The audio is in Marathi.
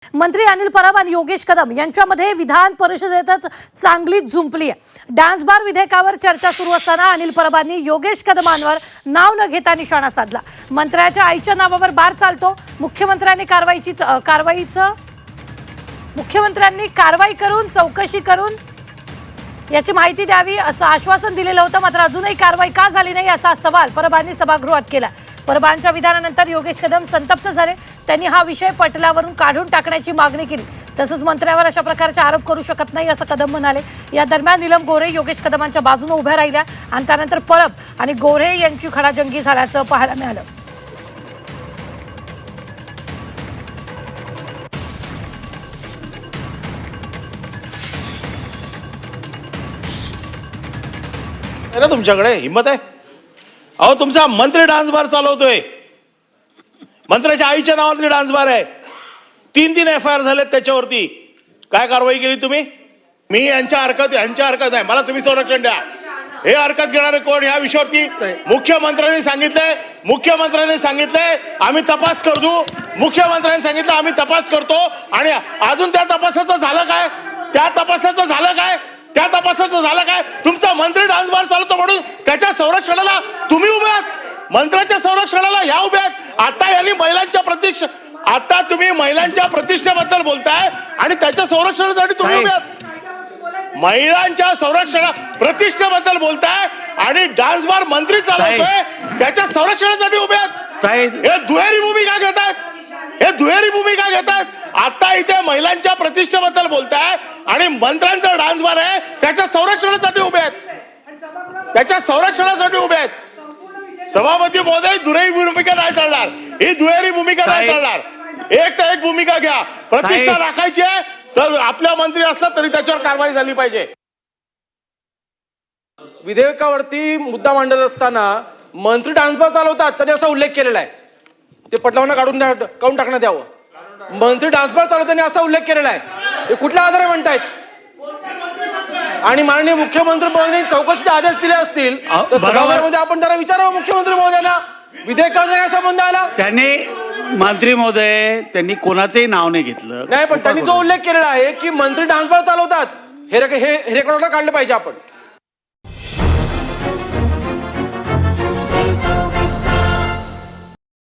मंत्री अनिल परब आणि योगेश कदम यांच्यामध्ये विधान परिषदेतच चांगलीच झुंपली आहे। डान्स बार विधेयकावर चर्चा सुरू असताना अनिल परबांनी योगेश कदमांवर नाव न घेता निशाणा साधला। मंत्र्याच्या आईच्या नावावर बार चालतो, मुख्यमंत्र्यांनी कारवाई करून चौकशी करून याची माहिती द्यावी असं आश्वासन दिलेलं होतं, मात्र अजूनही कारवाई का झाली नाही असा सवाल परबांनी सभागृहात केला। परबांच्या विधानानंतर योगेश कदम संतप्त झाले। त्यांनी हा विषय पटलावरून काढून टाकण्याची मागणी केली। तसंच मंत्र्यावर अशा प्रकारचे आरोप करू शकत नाही असं कदम म्हणाले। या दरम्यान नीलम गोऱ्हे योगेश कदमांच्या बाजूने उभ्या राहिल्या आणि त्यानंतर परब आणि गोऱ्हे यांची खडाजंगी झाल्याचं पाहायला मिळालं। ना तुमच्याकडे हिम्मत आहे? अहो तुमचा मंत्री डान्स बार चालवतोय, मंत्र्याच्या आईच्या नावावरती डान्स बार आहे। 3 FIR झालेत त्याच्यावरती। काय कारवाई केली तुम्ही? मी यांच्या हरकत नाही, मला तुम्ही संरक्षण द्या। हे हरकत घेणारे कोण या विषयावरती? मुख्यमंत्र्यांनी सांगितलंय आम्ही तपास करू। मुख्यमंत्र्यांनी सांगितलं आम्ही तपास करतो आणि अजून त्या तपासाचं झालं काय? तुमचा मंत्री डान्स बार चालवतो म्हणून त्याच्या संरक्षणाला तुम्ही उभे आहात, मंत्र्याच्या संरक्षणाला या उभे आहात। आता तुम्ही महिलांच्या प्रतिष्ठेबद्दल बोलताय आणि त्याच्या संरक्षणासाठी तुम्ही उभे आहात। महिलांच्या प्रतिष्ठेबद्दल बोलताय आणि डान्स बार मंत्री चालवतोय त्याच्या संरक्षणासाठी उभे आहात। हे दुहेरी भूमिका घेतायत। आता इथे महिलांच्या प्रतिष्ठेबद्दल बोलताय आणि मंत्र्यांचा डान्स बार आहे त्याच्या संरक्षणासाठी उभे आहेत। सभापती महोदय, दुहेरी भूमिका नाही चालणार, ही दुहेरी भूमिका नाही चालणार। एक भूमिका घ्या, प्रतिष्ठा राखायची आहे तर आपला मंत्री असला तरी त्याच्यावर कारवाई झाली पाहिजे। विधेयकावरती मुद्दा मांडत असताना मंत्री डान्स बार चालवतात त्यांनी असा उल्लेख केलेला आहे, ते पटलावरनं काढून टाकण्यात यावं। मंत्री डान्स बार चालवताना असा उल्लेख केलेला आहे, हे कुठल्या आधारे म्हणतायत? आणि माननीय मुख्यमंत्री महोदयांनी चौकशीचे आदेश दिले असतील तर सभागृहामध्ये आपण जरा विचारावं मुख्यमंत्री महोदयांना, विधेयकाचा काय संबंध आला? मंत्री महोदय त्यांनी कोणाचंही नाव नाही घेतलं, नाही, पण त्यांनी जो उल्लेख केलेला आहे की मंत्री डान्स बार चालवतात हे रेकॉर्डला काढलं पाहिजे आपण।